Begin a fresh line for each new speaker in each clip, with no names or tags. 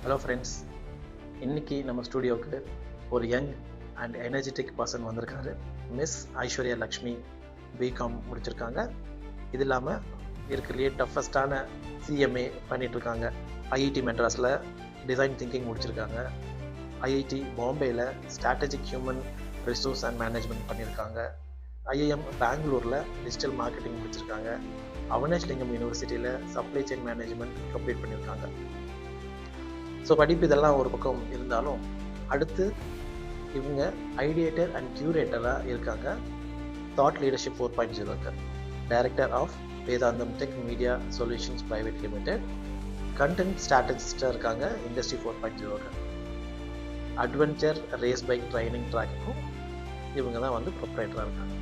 Hello friends, இன்னைக்கு நம்ம ஸ்டூடியோவுக்கு ஒரு யங் அண்ட் எனர்ஜெட்டிக் பர்சன் வந்திருக்காரு. மிஸ் ஐஸ்வர்யா லக்ஷ்மி பிகாம் முடிச்சிருக்காங்க. இது இல்லாமல் இருக்கிறதுலே டஃபஸ்டான சிஎம்ஏ பண்ணிகிட்ருக்காங்க. ஐஐடி மெட்ராஸில் டிசைன் திங்கிங் முடிச்சிருக்காங்க. ஐஐடி பாம்பேயில் strategic human resource and management பண்ணியிருக்காங்க. ஐஐஎம் பெங்களூரில் டிஜிட்டல் மார்க்கெட்டிங் முடிச்சிருக்காங்க. அவனேஷ்லிங்கம் யூனிவர்சிட்டியில் சப்ளை செயின் மேனேஜ்மெண்ட் கம்ப்ளீட் பண்ணியிருக்காங்க. ஸோ படிப்பு இதெல்லாம் ஒரு பக்கம் இருந்தாலும் அடுத்து இவங்க ஐடியேட்டர் அண்ட் கியூரேட்டராக இருக்காங்க. தாட் லீடர்ஷிப் 4.0க்கு director of Vedantam tech media solutions private limited. Content ஸ்ட்ராட்டஜிஸ்டாக இருக்காங்க இண்டஸ்ட்ரி 4.0க்கு. அட்வென்ச்சர் ரேஸ் பைக் ட்ரைனிங் ட்ராக்குக்கும் இவங்க தான் வந்து ப்ரொப்ரைட்டராக இருக்காங்க.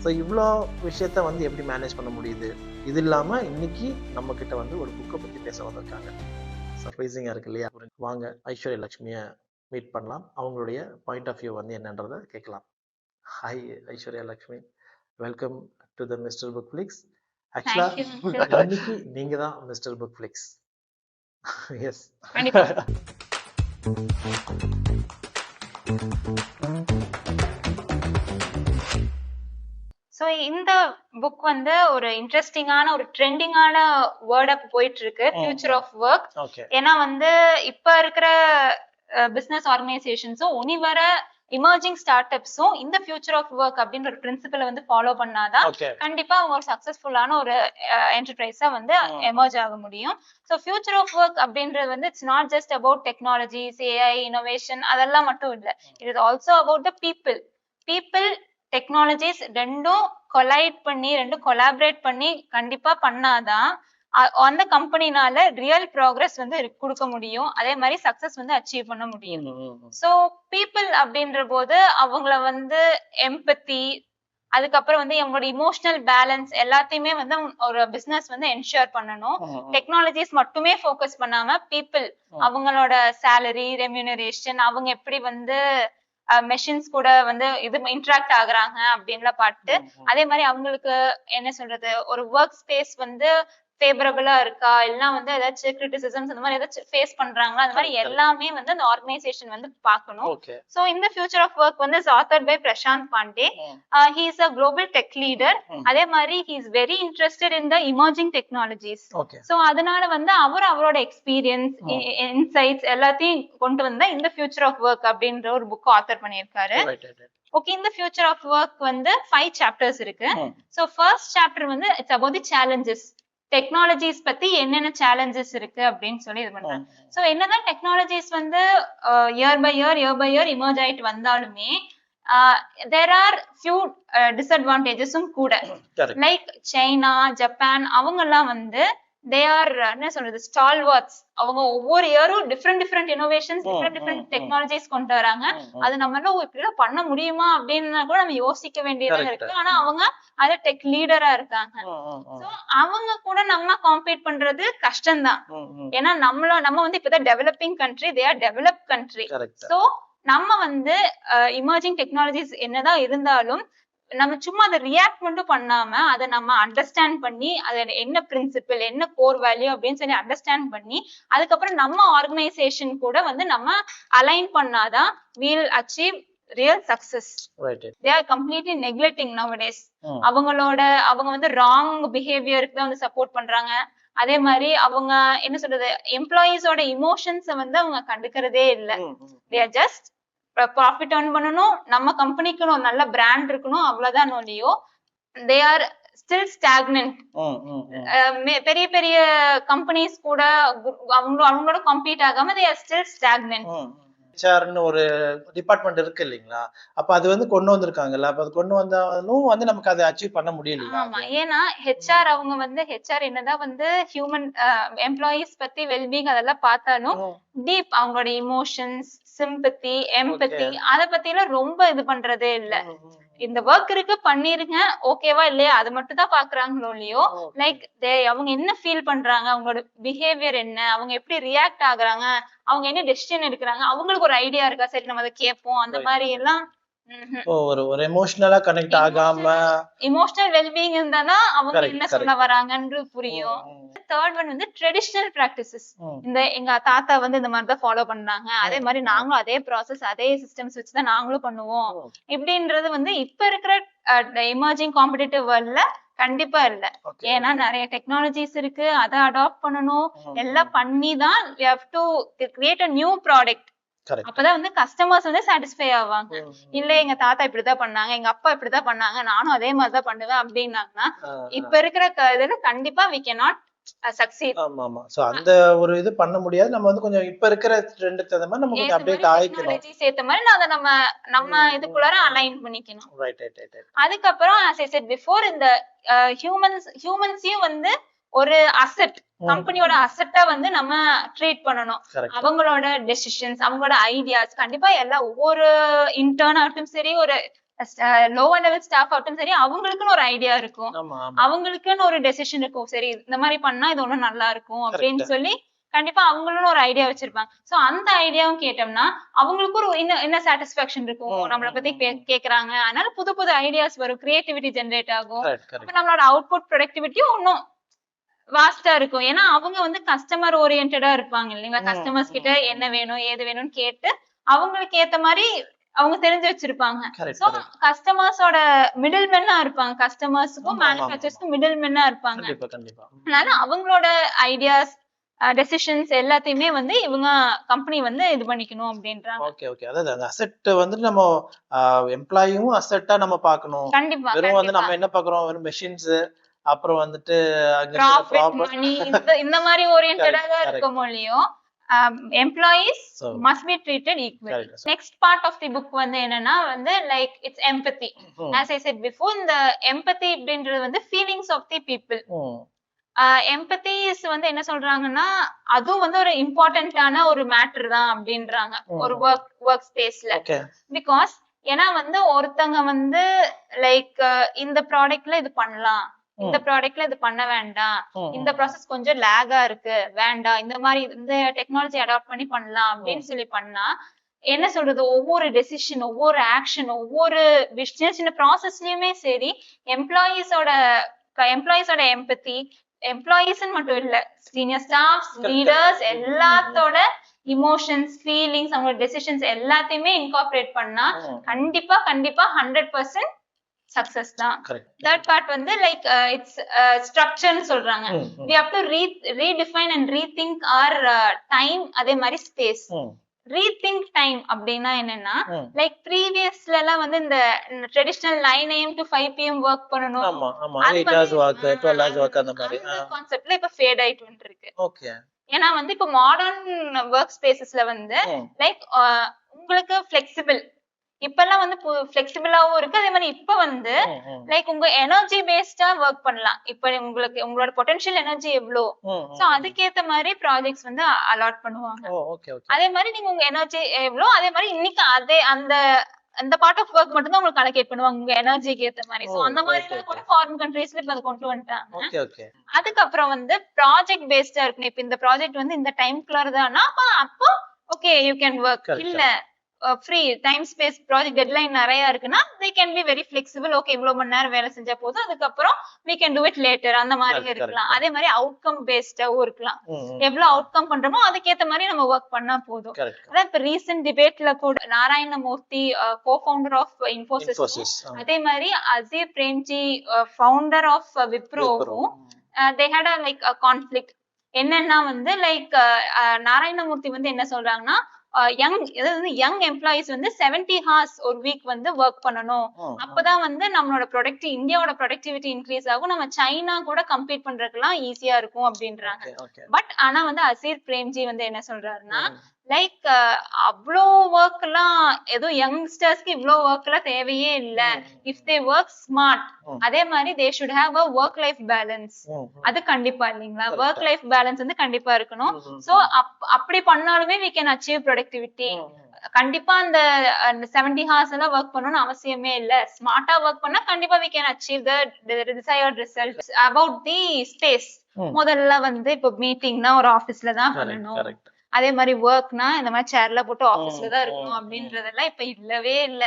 ஸோ இவ்வளோ விஷயத்த வந்து எப்படி மேனேஜ் பண்ண முடியுது? இது இல்லாமல் இன்னைக்கு நம்மக்கிட்ட வந்து ஒரு புக்கை பற்றி பேச வந்திருக்காங்க. சர்ப்ரைசிங்காக இருக்கு இல்லையா? வாங்க ஐஸ்வர்யா லக்ஷ்மியை மீட் பண்ணலாம். அவங்களுடைய பாயிண்ட் ஆஃப் வியூ வந்து என்னன்றதை கேட்கலாம். Hi Aishwarya Lakshmi, welcome to the mister book flicks. ஆக்சுவலாக இன்னைக்கு நீங்கள் தான் mister book flicks. Yes.
So இந்த புக் வந்து ஒரு இன்ட்ரெஸ்டிங்கான ஒரு ட்ரெண்டிங்கான வேர்டா போயிட்டு இருக்கு, ஃபியூச்சர் ஆஃப் ஒர்க். ஏன்னா வந்து இப்ப இருக்கிற பிசினஸ் ஆர்கனைசேஷன்ஸும் உனி வர இமர்ஜிங் ஸ்டார்ட் அப்ஸும் இந்த ஃபியூச்சர் ஆஃப் ஒர்க் அப்படின்ற ஒரு பிரின்சிபலை வந்து ஃபாலோ பண்ணாதான் கண்டிப்பா அவங்க ஒரு சக்சஸ்ஃபுல்லான ஒரு என்டர்பிரைஸா வந்து எமர்ஜ் ஆக முடியும். ஸோ ஃபியூச்சர் ஆஃப் ஒர்க் அப்படின்றது வந்து it's not just about technologies, AI, innovation அதெல்லாம் மட்டும் இல்லை. It is also about the people technologies ரெண்டும் கொலைட் பண்ணி ரெண்டும் கொலாபரேட் பண்ணி கண்டிப்பா பண்ணாதான் அந்த கம்பெனினால ரியல் ப்ராக்ரஸ் வந்து கொடுக்க முடியும். அதே மாதிரி சக்சஸ் வந்து அச்சீவ் பண்ண முடியும். ஸோ பீப்புள் அப்படின்ற போது அவங்கள வந்து எம்பத்தி, அதுக்கப்புறம் வந்து அவங்களோட இமோஷனல் பேலன்ஸ் எல்லாத்தையுமே வந்து ஒரு பிசினஸ் வந்து என்ஷூர் பண்ணணும். டெக்னாலஜிஸ் மட்டுமே ஃபோக்கஸ் பண்ணாம பீப்புள் அவங்களோட சேலரி, ரெம்யூனரேஷன், அவங்க எப்படி வந்து மெஷின்ஸ் கூட வந்து இது இன்ட்ராக்ட் ஆகுறாங்க அப்படின்லாம் பார்த்து, அதே மாதிரி அவங்களுக்கு என்ன சொல்றது ஒரு ஒர்க் ஸ்பேஸ் வந்து ஃபேவரபிளா இருக்கா, இல்லைன்னா வந்து ஏதாச்சும் கிரிட்டிசிசம்ஸ் அந்த மாதிரி ஏதாச்சும் ஃபேஸ் பண்றாங்களா, அந்த மாதிரி எல்லாமே வந்து அந்த ஆர்கனைசேஷன் வந்து பார்க்கணும். ஸோ இந்த ஃபியூச்சர் ஆஃப் ஒர்க் வந்து authored by Prashanth Pandey. He is a global tech leader. அதே மாதிரி he is very interested in the emerging technologies. So அதனால வந்து அவரோட எக்ஸ்பீரியன்ஸ், இன்சைட்ஸ் எல்லாத்தையும் கொண்டு வந்தா இந்த ஃபியூச்சர் ஆஃப் ஒர்க் அப்படின்ற ஒரு புக் ஆத்தர் பண்ணியிருக்காரு. ஓகே, இந்த ஃபியூச்சர் ஆஃப் ஒர்க் வந்து 5 சாப்டர்ஸ் இருக்கு. ஸோ ஃபர்ஸ்ட் சாப்டர் வந்து it's about the challenges. Technologies பத்தி என்னென்ன சேலஞ்சஸ் இருக்கு அப்படின்னு சொல்லி இது பண்றாங்க. ஸோ என்னதான் டெக்னாலஜிஸ் வந்து இயர் பை இயர் இமர்ஜ் ஆயிட்டு வந்தாலுமே தேர் ஆர் ஃபியூ டிஸ்அட்வான்டேஜஸும் கூட. லைக் சைனா, ஜப்பான் அவங்க எல்லாம் வந்து தே ஆர் என்ன சொல்றது ஸ்டால்வர்ட்ஸ். அவங்க ஒவ்வொரு இயரும் டிஃப்ரெண்ட் இனோவேஷன்ஸ், டிஃப்ரெண்ட் டெக்னாலஜிஸ் கொண்டு வராங்க. அது நம்மளால இப்படிலாம் பண்ண முடியுமா அப்படின்னு கூட நம்ம யோசிக்க வேண்டியதாக இருக்கு. ஆனா அவங்க அது டெக் லீடரா இருக்காங்க. சோ அவங்க கூட நம்ம காம்பீட் பண்றது கஷ்டம்தான். ஏன்னா நம்ம வந்து இப்பதான் developing country, they are developed country. So நம்ம வந்து இமர்ஜிங் டெக்னாலஜிஸ் என்னதான் இருந்தாலும் நம்ம சும்மா அதை ரியாக்ட் மட்டும் பண்ணாம அதை நம்ம அண்டர்ஸ்டாண்ட் பண்ணி அது என்ன பிரின்சிபிள், என்ன கோர் வேல்யூ அப்படின்னு சொல்லி அண்டர்ஸ்டாண்ட் பண்ணி அதுக்கப்புறம் நம்ம ஆர்கனைசேஷன் கூட வந்து நம்ம அலைன் பண்ணாதான் we'll achieve real success. They are completely neglecting nowadays. அவங்க வந்து ராங் பிஹேவியருக்கு தான் வந்து சப்போர்ட் பண்றாங்க. அதே மாதிரி அவங்க என்ன சொல்றது எம்ப்ளாயீஸோட இமோஷன்ஸை வந்து அவங்க கண்டுக்கிறதே இல்லை. they are just profit earn பண்ணணும், நம்ம கம்பெனிக்கு ஒரு நல்ல பிராண்ட் இருக்கணும், அவ்வளவுதான் ஒழியோ தே ஆர் ஸ்டில் ஸ்டாக்னன்ட். பெரிய பெரிய கம்பெனிஸ் கூட அவங்களோட கம்பீட் ஆகாம தே ஆர் ஸ்டில் ஸ்டாக்னன்ட்.
ஹெச்ஆர்னு ஒரு டிபார்ட்மெண்ட் இருக்கு இல்லைங்களா? அப்ப அது வந்து கொண்டு வந்திருக்காங்கல்ல, அப்ப அது கொண்டு வந்தாலும் வந்து நமக்கு அதை அச்சீவ் பண்ண முடியலையா?
ஆமா, ஏன்னா ஹெச்ஆர் அவங்க வந்து ஹெச்ஆர் என்னதான் வந்து ஹியூமன் எம்ப்ளாயீஸ் பத்தி வெல்பீங் அதெல்லாம் பார்த்தாலும் டீப் அவங்களோட இமோஷன்ஸ், சிம்பத்தி, எம்பத்தி அதை பத்தி எல்லாம் ரொம்ப இது பண்றதே இல்ல. இந்த ஒர்க் இருக்கு பண்ணிருங்க, ஓகேவா இல்லையா அது மட்டும் தான் பாக்குறாங்களோ இல்லையோ. லைக் அவங்க என்ன ஃபீல் பண்றாங்க, அவங்களோட பிஹேவியர் என்ன, அவங்க எப்படி ரியாக்ட் ஆகுறாங்க, அவங்க என்ன டெசிஷன் எடுக்கிறாங்க, அவங்களுக்கு ஒரு ஐடியா இருக்கா, சரி நம்ம அதை கேட்போம், அந்த மாதிரி எல்லாம்
ஒரு எமோஷனலா கனெக்ட் ஆகாம
இமோஷனல் வெல்பீயிங் இருந்தாதான் அவங்க என்ன சொல்ல வராங்கன்னு புரியும். தேர்ட் ஒன் வந்து ட்ரெடிஷனல் பிராக்டிசஸ். இந்த எங்க தாத்தா வந்து இந்த மாதிரி தான் ஃபாலோ பண்றாங்க, அதே மாதிரி நாங்களும் அதே ப்ராசஸ் அதே சிஸ்டம்ஸ் வச்சுதான் நாங்களும் பண்ணுவோம் இப்படின்றது வந்து இப்ப இருக்கிற எமர்ஜிங் காம்படிட்டிவ் வேர்ல்ட்ல கண்டிப்பா இல்ல. ஏன்னா நிறைய டெக்னாலஜிஸ் இருக்கு, அதை அடாப்ட் பண்ணணும், எல்லாம் பண்ணி தான் we have to create a new product. அப்பதான் வந்து கஸ்டமர்ஸ் வந்து சாட்டிஸ்ஃபை ஆவாங்க. இல்ல எங்க தாத்தா இப்படிதான் பண்ணாங்க, எங்க அப்பா இப்படிதான் பண்ணாங்க, நானும் அதே மாதிரிதான் பண்ணுவேன் அப்படின்னாங்கன்னா இப்ப இருக்கிற இதுல கண்டிப்பா we cannot succeed.
ஆமா சோ அந்த ஒரு இது பண்ண முடியாது. நம்ம வந்து கொஞ்சம் இப்ப இருக்கிற ட்ரெண்டுக்கு தகுந்த மாதிரி நம்ம கொஞ்சம் அப்டேட் ஆயிக்கணும்,
சேர்த்த மாதிரி அதை நம்ம இதுக்குள்ளார அலைன் பண்ணிக்கணும். அதுக்கப்புறம் as I said before, இந்த ஹியூமன்ஸையும் வந்து ஒரு அசெட், கம்பெனியோட அசெட்டா வந்து நம்ம ட்ரீட் பண்ணணும். அவங்களோட டெசிஷன்ஸ், அவங்களோட ஐடியாஸ் கண்டிப்பா எல்லாம் ஒவ்வொரு இன்டர்ன் ஆகட்டும் சரி, ஒரு லோவர் லெவல் ஸ்டாஃப் ஆகட்டும் சரி, அவங்களுக்குன்னு ஒரு ஐடியா இருக்கும், அவங்களுக்குன்னு ஒரு டெசிஷன் இருக்கும். சரி இந்த மாதிரி பண்ணா இது ஒண்ணும் நல்லா இருக்கும் அப்படின்னு சொல்லி கண்டிப்பா அவங்களும் ஒரு ஐடியா வச்சிருப்பாங்க. சோ அந்த ஐடியாவும் கேட்டோம்னா அவங்களுக்கு ஒரு என்ன சாட்டிஸ்பாக்சன் இருக்கும், நம்மளை பத்தி கேக்குறாங்க, அதனால புது புது ஐடியாஸ் வரும், கிரியேட்டிவிட்டி ஜெனரேட் ஆகும். நம்மளோட அவுட்புட் ப்ரொடக்டிவிட்டியும் இன்னும் வாஸ்டா இருக்கும். ஏன்னா அவங்க வந்து கஸ்டமர் ஓரியன்டா இருப்பாங்க இல்லைங்களா, கஸ்டமர்ஸ் கிட்ட என்ன வேணும் ஏது வேணும்னு கேட்டு அவங்களுக்கு ஏத்த மாதிரி அவங்க தெரிஞ்சு வச்சிருப்பாங்க. சோ கஸ்டமர்ஸோட மிடில் மேனா இருப்பாங்க, கஸ்டமர்ஸுக்கும் மேனுஃபேக்சரர்ஸ்க்கும் மிடில் மேனா இருப்பாங்க. அதனால அவங்களோட ஐடியாஸ் டெசிஷன்ஸ் எல்லாத்தையுமே வந்து இவங்க கம்பெனி வந்து இது பண்ணிக்கணும் அப்படின்றாங்க.
Okay okay. அதாவது அந்த அசெட் வந்து நம்ம எம்ப்ளாயியும் அசெட்டா நம்ம பார்க்கணும்.
கண்டிப்பா
வெறும் வந்து நம்ம என்ன பார்க்கறோம், வெறும் மெஷின்ஸ் அப்புறம் வந்துட்டு
இந்த மாதிரி ஓரியன்டடா இருக்கும் இல்லையும் employees must be treated equally. Next part of the book வந்து என்னன்னா வந்து like it's empathy. As I said before, இந்த empathy அப்படின்றது வந்து feelings of the people. empathy is வந்து என்ன சொல்றாங்கன்னா அதுவும் வந்து ஒரு இம்பார்ட்டன்டான ஒரு மேட்டர் தான் அப்படின்றாங்க ஒரு ஒர்க் ஸ்பேஸ்ல. பிகாஸ் ஏன்னா வந்து ஒருத்தங்க வந்து லைக் இந்த ப்ராடக்ட்ல இது பண்ணலாம், இந்த ப்ராடக்ட்ல இது பண்ண வேண்டாம், இந்த ப்ராசஸ் கொஞ்சம் லேகா இருக்கு வேண்டாம், இந்த மாதிரி இந்த டெக்னாலஜி அடாப்ட் பண்ணி பண்ணலாம் அப்படின்னு சொல்லி பண்ணா என்ன சொல்றது, ஒவ்வொரு டெசிஷன் ஒவ்வொரு ஆக்ஷன் ஒவ்வொரு சின்ன சின்ன ப்ராசஸ்லயுமே சரி எம்ப்ளாயீஸோட எம்பத்தி, எம்ப்ளாயீஸ் மட்டும் இல்ல சீனியர் ஸ்டாஃப் லீடர்ஸ் எல்லாத்தோட இமோஷன்ஸ் ஃபீலிங்ஸ் அவங்களோட டெசிஷன்ஸ் எல்லாத்தையுமே இன்கார்பரேட் பண்ணா கண்டிப்பா கண்டிப்பா 100% சக்சஸ் தான். தட் பார்ட் வந்து லைக் இட்ஸ் ஸ்ட்ரக்சர்னு சொல்றாங்க. we have to redefine and rethink our time, அதே மாதிரி ஸ்பேஸ். ரீதிங்க் டைம் அப்படின்னா என்னன்னா லைக் ப்ரீவியஸ்ல எல்லாம் வந்து இந்த traditional 9 AM to 5 PM work பண்ணணும், கான்செப்ட்ல இப்ப ஃபேட் ஆயிட்டு வந்துருக்கு. ஏன்னா வந்து இப்ப மாடர்ன் ஒர்க் ஸ்பேசஸ்ல வந்து லைக் உங்களுக்கு ஃபிளெக்சிபிள் இப்பெல்லாம் வந்து ஃபிளெக்சிபிளாவும் இருக்கு. அதே மாதிரி இப்ப வந்து லைக் உங்க எனர்ஜி பேஸ்டா ஒர்க் பண்ணலாம். இப்ப உங்களுக்கு உங்களோட பொட்டன்ஷியல் எனர்ஜி எவ்வளோ, சோ அதுக்கேத்த மாதிரி ப்ராஜெக்ட்ஸ் வந்து அலாட் பண்ணுவாங்க. அதே மாதிரி நீங்க உங்க எனர்ஜி எவ்வளோ அதே மாதிரி இன்னைக்கு அதே அந்த பார்ட் ஆஃப் ஒர்க் மட்டும் தான் உங்களுக்கு அலோகேட் பண்ணுவாங்க உங்க எனர்ஜிக்கு ஏத்த மாதிரி. சோ அந்த மாதிரி கூட ஃபாரின் கண்ட்ரீஸ்ல இப்ப அதை கொண்டு வந்துட்டாங்க. அதுக்கப்புறம் வந்து ப்ராஜெக்ட் பேஸ்டா இருக்கணும். இப்ப இந்த ப்ராஜெக்ட் வந்து இந்த டைம்குள்ள தானா அப்போ ஓகே யூ கேன் ஒர்க். இல்ல free time space project deadline நிறைய இருக்குன்னா they can be very flexible. Okay இவ்வளவு மணி நேரம் வேலை செஞ்சா போதும், அதுக்கப்புறம் we can do it later அந்த மாதிரி இருக்கலாம். அதே மாதிரி அவுட்கம் பேஸ்டாவும் இருக்கலாம். எவ்வளவு அவுட்கம் பண்றோமோ அதுக்கேத்த மாதிரி நம்ம ஒர்க் பண்ணா போதும். அதான் இப்ப ரீசென்ட் டிபேட்ல கூட நாராயணமூர்த்தி கோ-ஃபவுண்டர் ஆஃப் இன்ஃபோசிஸ், அதே மாதிரி அசீர் பிரேம்ஜி ஃபவுண்டர் ஆஃப் விப்ரோவும் they had a like a conflict. என்னன்னா வந்து லைக் நாராயணமூர்த்தி வந்து என்ன சொல்றாங்கன்னா யங் எம்ப்ளாயிஸ் வந்து 70 hours ஒரு வீக் வந்து ஒர்க் பண்ணணும், அப்பதான் வந்து நம்மளோட இந்தியாவோட ப்ரொடக்டிவிட்டி இன்க்ரீஸ் ஆகும், நம்ம சைனா கூட கம்பீட் பண்றதுக்கெல்லாம் ஈஸியா இருக்கும் அப்படின்றாங்க. பட் ஆனா வந்து அசீர் பிரேம்ஜி வந்து என்ன சொல்றாருன்னா லைக் அவ்வளோ ஒர்க் எல்லாம் ஏதோ யங்ஸ்டர்ஸ்க்கு இவ்வளோ ஒர்க் எல்லாம் தேவையே இல்ல. இஃப் தே ஒர்க் ஸ்மார்ட், அதே மாதிரி they should have a work life balance. அது கண்டிப்பா இல்லைங்களா, ஒர்க் லைஃப் பேலன்ஸ் வந்து கண்டிப்பா இருக்கணும். சோ அப்படி பண்ணாலுமே we can achieve productivity. கண்டிப்பா அந்த 70 hours எல்லாம் ஒர்க் பண்ணணும்னு அவசியமே இல்ல. ஸ்மார்ட்டா ஒர்க் பண்ணா கண்டிப்பா we can achieve the desired results. About the space, முதல்ல வந்து இப்ப மீட்டிங்னா ஒரு ஆபீஸ்ல தான் பண்ணணும், அதே மாதிரி ஒர்க்னா இந்த மாதிரி சேர்ல போட்டு ஆபீஸ்ல தான் இருக்கணும் அப்படின்றதெல்லாம் இப்ப இல்லவே இல்ல.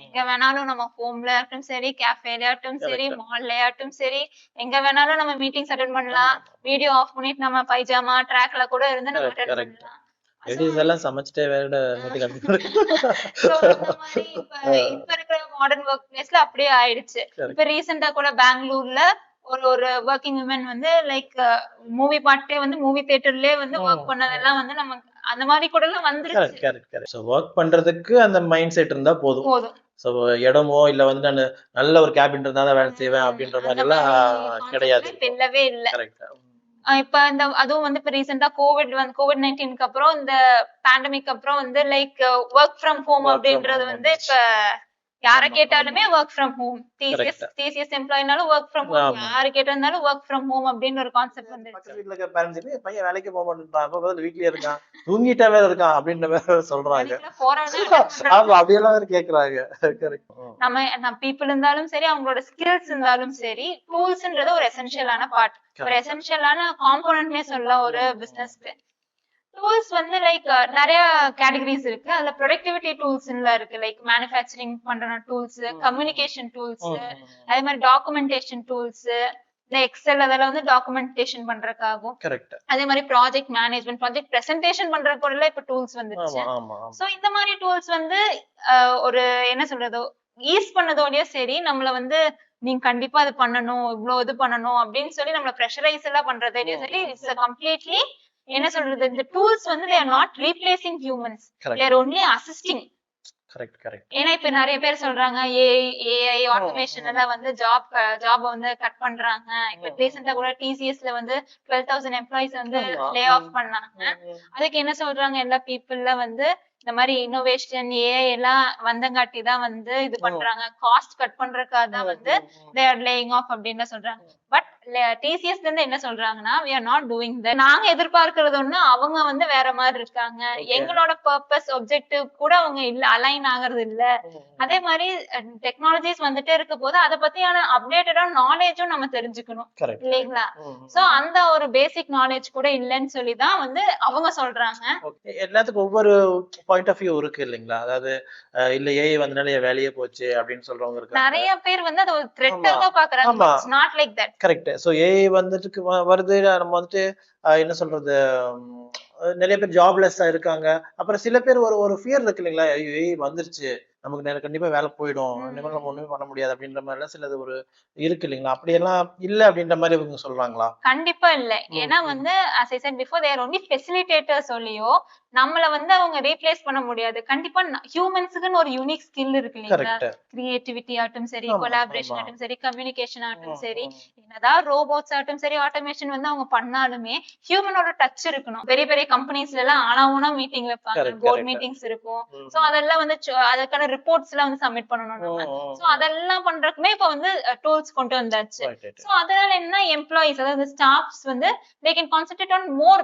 எங்க வேணாலும் நம்ம ஹோம்ல ஆகட்டும் சரி, கேஃபேலயாட்டும் சரி, மால்லயாட்டும் சரி, எங்க வேணாலும் நம்ம மீட்டிங்ஸ் அட்டென்ட் பண்ணலாம். வீடியோ ஆஃப் பண்ணிட்டு நம்ம பைஜாமா ட்ராக்ல கூட இருந்து நம்ம அட்டென்ட் பண்ணலாம்.
லேடிஸ் எல்லாம் சமைச்சிட்டே வேற மீட்டிங்
இப்ப இருக்கிற மாடர்ன் ஒர்க் பிளேஸ்ல அப்படியே ஆயிடுச்சு. இப்ப ரீசெண்டா கூட பெங்களூர்ல ஒரு ஒர்க்கிங் விமன் வந்து லைக் மூவி பார்ட்டே வந்து மூவி தியேட்டர்லயே வந்து ஒர்க் பண்ணதெல்லாம் வந்து நம்ம அந்த மாதிரி கூட எல்லாம் வந்துருச்சு.
கரெக்ட். சோ வொர்க் பண்றதுக்கு அந்த மைண்ட் செட் இருந்தா போதும். சோ இடமோ இல்ல வந்து நான் நல்ல ஒரு கேபின் இருந்தா தான் வேலை செய்வேன் அப்படின்ற மாதிரி எல்லாம் கிடையாது.
இல்லவே இல்ல. இப்ப இந்த அதுவும் வந்து இப்ப ரீசெண்டா கோவிட்-19க்கு அப்புறம் இந்த பேண்டமிக் அப்புறம் வந்து லைக் ஒர்க் ஃப்ரம் ஹோம் அப்படின்றது வந்து இப்ப யார கேட்டாலுமே ஒர்க் ஃப்ரம் ஹோம். டிசிஎஸ் எம்ப்ளாயினாலும் ஒர்க் ஃப்ரம் ஹோம், யாரு கேட்டாலும் ஒர்க் ஃப்ரம் ஹோம் அப்படின்னு ஒரு கான்செப்ட் வந்துருச்சு.
வீட்ல இருக்க பேரண்ட்ஸ் பையன் வேலைக்கு போக மாட்டான், அப்ப வந்து வீட்லயே இருக்கான், தூங்கிட்டே வேற இருக்கான் அப்படின்ற மாதிரி சொல்றாங்க. ஆமா அப்படி எல்லாம் கேக்குறாங்க.
நம்ம பீப்புள் இருந்தாலும் சரி, அவங்களோட ஸ்கில்ஸ் இருந்தாலும் சரி, டூல்ஸ்ன்றது ஒரு எசென்ஷியலான பார்ட், ஒரு எசென்ஷியலான காம்போனன்ட்னே சொல்லலாம் ஒரு பிசினஸ்க்கு. டூல்ஸ் வந்து லைக் நிறைய கேட்டகரிஸ் இருக்கு. அதுல ப்ரொடக்டிவிட்டி டூல்ஸ் இருக்கு, லைக் மேனுஃபேக்சரிங் பண்ற டூல்ஸ், கம்யூனிகேஷன் டூல்ஸ், அதே மாதிரி டாக்குமெண்டேஷன் டூல்ஸ், இந்த எக்ஸல் அதெல்லாம் வந்து டாக்குமெண்டேஷன் பண்றதுக்காகும். அதே மாதிரி ப்ராஜெக்ட் மேனேஜ்மெண்ட், ப்ராஜெக்ட் பிரசன்டேஷன் பண்றது கூட இப்ப டூல்ஸ் வந்துருச்சு. சோ இந்த மாதிரி டூல்ஸ் வந்து ஒரு என்ன சொல்றது ஈஸ் பண்ணதோடய சரி, நம்மள வந்து நீங்க கண்டிப்பா அது பண்ணணும், இவ்வளவு இது பண்ணணும் அப்படின்னு சொல்லி நம்மள ப்ரெஷரைஸ் எல்லாம் பண்றதே சரி, இட்ஸ் கம்ப்ளீட்லி என்ன சொல்றது, இந்த டூல்ஸ் வந்து they are not replacing humans, they are only assisting. Correct. ஏன்னா இப்ப நிறைய பேர் சொல்றாங்க ஏஐ ஆட்டோமேஷன் எல்லாம் வந்து ஜாப் வந்து கட் பண்றாங்க. இப்ப ரீசெண்டா கூட டிசிஎஸ்ல வந்து 12,000 எம்ப்ளாயிஸ் வந்து லே ஆஃப் பண்ணாங்க. அதுக்கு என்ன சொல்றாங்க, எல்லா பீப்புள்ல வந்து இந்த மாதிரி இன்னோவேஷன் ஏஐ எல்லாம் வந்தங்காட்டி தான் வந்து இது பண்றாங்க, காஸ்ட் கட் பண்றதுக்காக தான் வந்து they are laying off அப்படின்னு சொல்றாங்க. பட் டிசிஎஸ்ல இருந்து என்ன சொல்றாங்கன்னா, we are not doing that, நாங்க எதிர்பார்க்கறது ஒண்ணு, அவங்க வந்து வேற மாதிரி இருக்காங்க, எங்களோட பர்பஸ் ஆப்ஜெக்டிவ் கூட அவங்க இல்ல அலைன் ஆகிறது இல்ல. அதே மாதிரி டெக்னாலஜிஸ் வந்துட்டே இருக்க போது அதை பத்தியான அப்டேட்டடான நாலேஜும் நம்ம தெரிஞ்சுக்கணும் இல்லைங்களா. சோ அந்த ஒரு பேசிக் நாலேஜ் கூட இல்லைன்னு சொல்லிதான் வந்து அவங்க சொல்றாங்க.
எல்லாத்துக்கும் ஒவ்வொரு பாயிண்ட் ஆஃப் வியூ இருக்கு இல்லைங்களா. அதாவது இல்ல ஏஐ வந்தனால வேலையே போச்சு அப்படின்னு சொல்றவங்க இருக்காங்க.
நிறைய பேர் வந்து அது ஒரு த்ரெட்டா தான் பாக்குறாங்க. It's not like that.
Correct. So AI வந்துட்டு வருது, நம்ம வந்துட்டு என்ன சொல்றது, நிறைய பேர் ஜாப்லெஸ்ஸா இருக்காங்க. அப்புறம் சில பேர் ஒரு ஃபியர் இருக்கு இல்லைங்களா, ஏஐ வந்துருச்சு நமக்கு கண்டிப்பா வேலை போயிடும், நம்ம ஒண்ணுமே பண்ண முடியாது அப்படின்ற மாதிரி எல்லாம் சிலது ஒரு இருக்கு இல்லைங்களா. அப்படியெல்லாம் இல்ல அப்படின்ற மாதிரி இவங்க சொல்றாங்களா?
கண்டிப்பா இல்ல. ஏன்னா வந்து as I said before, they are only facilitators சொல்லியோ நம்மள வந்து அவங்க ரீப்ளேஸ் பண்ண முடியாது. கண்டிப்பா ஹியூமன்ஸ்க்குன்னு ஒரு யூனிக் ஸ்கில் இருக்கு இல்லைங்களா. கிரியேட்டிவிட்டி ஆகட்டும் சரி, கொலாபரேஷன் ஆகட்டும் சரி, கம்யூனிகேஷன் ஆகட்டும் சரி, என்னதான் ரோபோட்ஸ் ஆகட்டும் சரி, ஆட்டோமேஷன் வந்து அவங்க பண்ணாலுமே ஹியூமனோட டச் இருக்கணும். பெரிய பெரிய கம்பெனிஸ்ல எல்லாம் ஆனாவுனா மீட்டிங் வைப்பாங்க, போர்ட் மீட்டிங்ஸ் இருக்கும். சோ அதெல்லாம் வந்து அதுக்கான ரிப்போர்ட்ஸ் எல்லாம் வந்து சப்மிட் பண்ணணும் நம்ம. சோ அதெல்லாம் பண்றதுக்குமே இப்ப வந்து டூல்ஸ் கொண்டு வந்தாச்சு. சோ அதனால என்ன, எம்ப்ளாயிஸ் அதாவது ஸ்டாஃப்ஸ் வந்து they can concentrate on more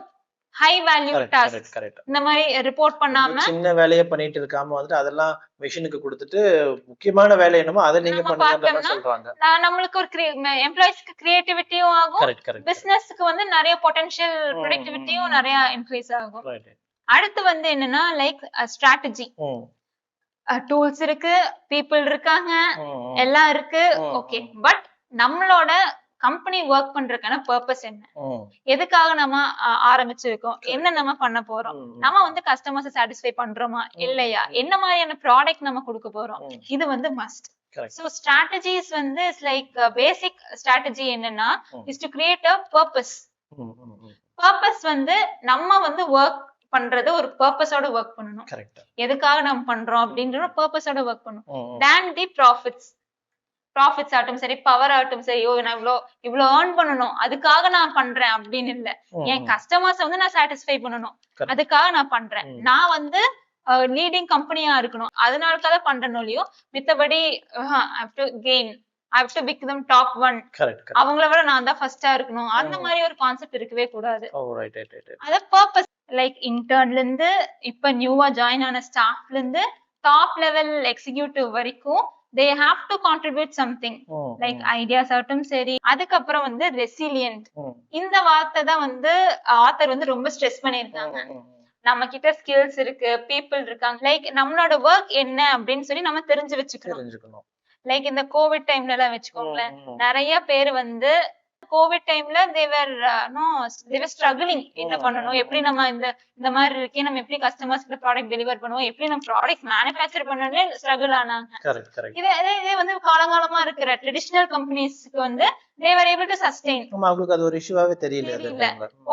high value tasks. இந்த மாதிரி ரிப்போர்ட் பண்ணாம
சின்ன வேலையை பண்ணிட்டு இருக்காம வந்து அதெல்லாம் மெஷினுக்கு கொடுத்துட்டு முக்கியமான வேலை என்னமோ அதை நீங்க பண்ணுங்கன்னு சொல்றாங்க.
நம்மளுக்கு ஒரு எம்ப்ளாயிஸ்க்கு கிரியேட்டிவிட்டியும் ஆகும், பிசினஸ்க்கு வந்து நிறைய பொட்டன்ஷியல் ப்ரொடக்டிவிட்டியும் நிறைய இன்க்ரீஸ் ஆகும். அடுத்து வந்து என்னன்னா லைக் ஸ்ட்ராட்டஜி. டூல்ஸ் இருக்கு, பீப்புள் இருக்காங்க, எல்லாம் இருக்கு, ஓகே. பட் நம்மளோட கம்பெனி ஒர்க் பண்றதுக்கான பர்பஸ் என்ன, எதுக்காக நம்ம ஆரம்பிச்சிருக்கோம், என்ன நம்ம பண்ண போறோம், நம்ம வந்து கஸ்டமர்ஸ் சாட்டிஸ்ஃபை பண்றோமா இல்லையா, என்ன மாதிரியான ப்ராடக்ட் நம்ம கொடுக்க போறோம், இது வந்து மஸ்ட். So strategies வந்து is like basic strategy என்னன்னா is to create a purpose. Purpose வந்து நம்ம வந்து ஒர்க் பண்றது ஒரு பர்பஸோட ஒர்க் பண்ணணும். எதுக்காக நம்ம பண்றோம் அப்படின்ற பர்பஸோட ஒர்க் பண்ணணும். than the ப்ராஃபிட்ஸ் ஆகட்டும் சரி, பவர் ஆகட்டும் சரி, நான் இவ்வளவு ஏர்ன் பண்ணணும் அதுக்காக நான் பண்றேன் அப்படின்னு இல்ல. என் கஸ்டமர்ஸ் வந்து நான் சாட்டிஸ்ஃபை பண்ணணும் அதுக்காக நான் பண்றேன். நான் வந்து லீடிங் கம்பெனியா இருக்கணும் அதனாலக்காக பண்றேனோ இல்லையோ, மித்தபடி I have to become top 1, அவங்கள விட நான் தான் ஃபர்ஸ்டா இருக்கணும், அந்த மாதிரி ஒரு கான்செப்ட் இருக்கவே கூடாது. அத பர்பஸ் லைக் இன்டர்ன்ல இருந்து இப்ப நியூவா ஜாயின் ஆன ஸ்டாஃப்ல இருந்து டாப் லெவல் எக்ஸிகியூட்டிவ் வரைக்கும் they have to contribute something, like ideas ஆகட்டும் சரி. அதுக்கப்புறம் வந்து ரெசிலியன்ட், இந்த வார்த்தை தான் வந்து ஆத்தர் வந்து ரொம்ப ஸ்ட்ரெஸ் பண்ணிருக்காங்க. நம்ம கிட்ட ஸ்கில்ஸ் இருக்கு, பீப்புள் இருக்காங்க, லைக் நம்மளோட ஒர்க் என்ன அப்படின்னு சொல்லி நம்ம தெரிஞ்சு வச்சுக்கணும். லைக் இந்த கோவிட் டைம்ல எல்லாம் வச்சுக்கோங்களேன், நிறைய பேர் வந்து கோவிட் டைம்ல தேவர் ஸ்ட்ரகிளிங். என்ன பண்ணணும், எப்படி நம்ம இந்த மாதிரி இருக்கே, நம்ம எப்படி கஸ்டமர்ஸ்க்கு ப்ராடக்ட் டெலிவர் பண்ணுவோம், எப்படி நம்ம ப்ராடக்ட் மேனுஃபேக்சர் பண்ணணும்னு ஸ்ட்ரகிள் ஆனாங்க. இதே வந்து காலங்காலமா இருக்கிற ட்ரெடிஷனல் கம்பெனிஸ்க்கு வந்து they were able to sustain.
அவங்களுக்கு அது ஒரு இஷ்யூவாவே தெரியல.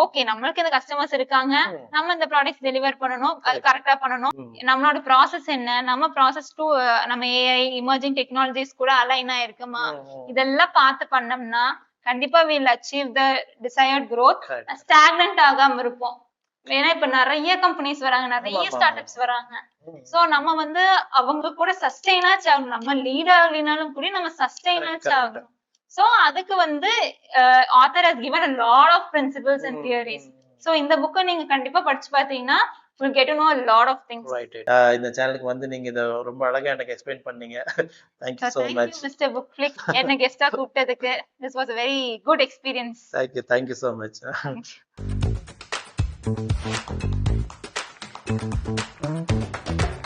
ஓகே, நம்மளுக்கு இந்த கஸ்டமர்ஸ் இருக்காங்க, நம்ம இந்த ப்ராடக்ட்ஸ் டெலிவர் பண்ணணும், அது கரெக்டா பண்ணணும், நம்மளோட ப்ராசஸ் என்ன, நம்ம ப்ராசஸ் டு நம்ம ஏஐ எமர்ஜிங் டெக்னாலஜிஸ் கூட அலைன் ஆயிருக்குமா, இதெல்லாம் பார்த்து பண்ணோம்னா கண்டிப்பா we'll achieve the desired growth. stagnant ஆகாம இருப்போம். ஏன்னா இப்ப நிறைய கம்பெனிஸ் வராங்க, நிறைய ஸ்டார்ட் அப்ஸ் வராங்க. சோ நம்ம வந்து அவங்க கூட சஸ்டெயின் ஆச்சு ஆகணும். நம்ம லீட் ஆகலினாலும் கூட நம்ம சஸ்டெயின் ஆச்சு ஆகணும். சோ அதுக்கு வந்து author has given a lot of principles and theories. So இந்த புக்கை நீங்க கண்டிப்பா படிச்சு பாத்தீங்கன்னா you'll get to know a lot of things.
Right. இந்த சேனலுக்கு வந்து நீங்க இத ரொம்ப அழகா எனக்கு எக்ஸ்பிளைன் பண்ணீங்க. Thank you so much.
Thank you Mr. Bookflick. என்ன கெஸ்டா கூப்பிட்டதுக்கு. This was a very good experience.
Thank you so much. Thank you.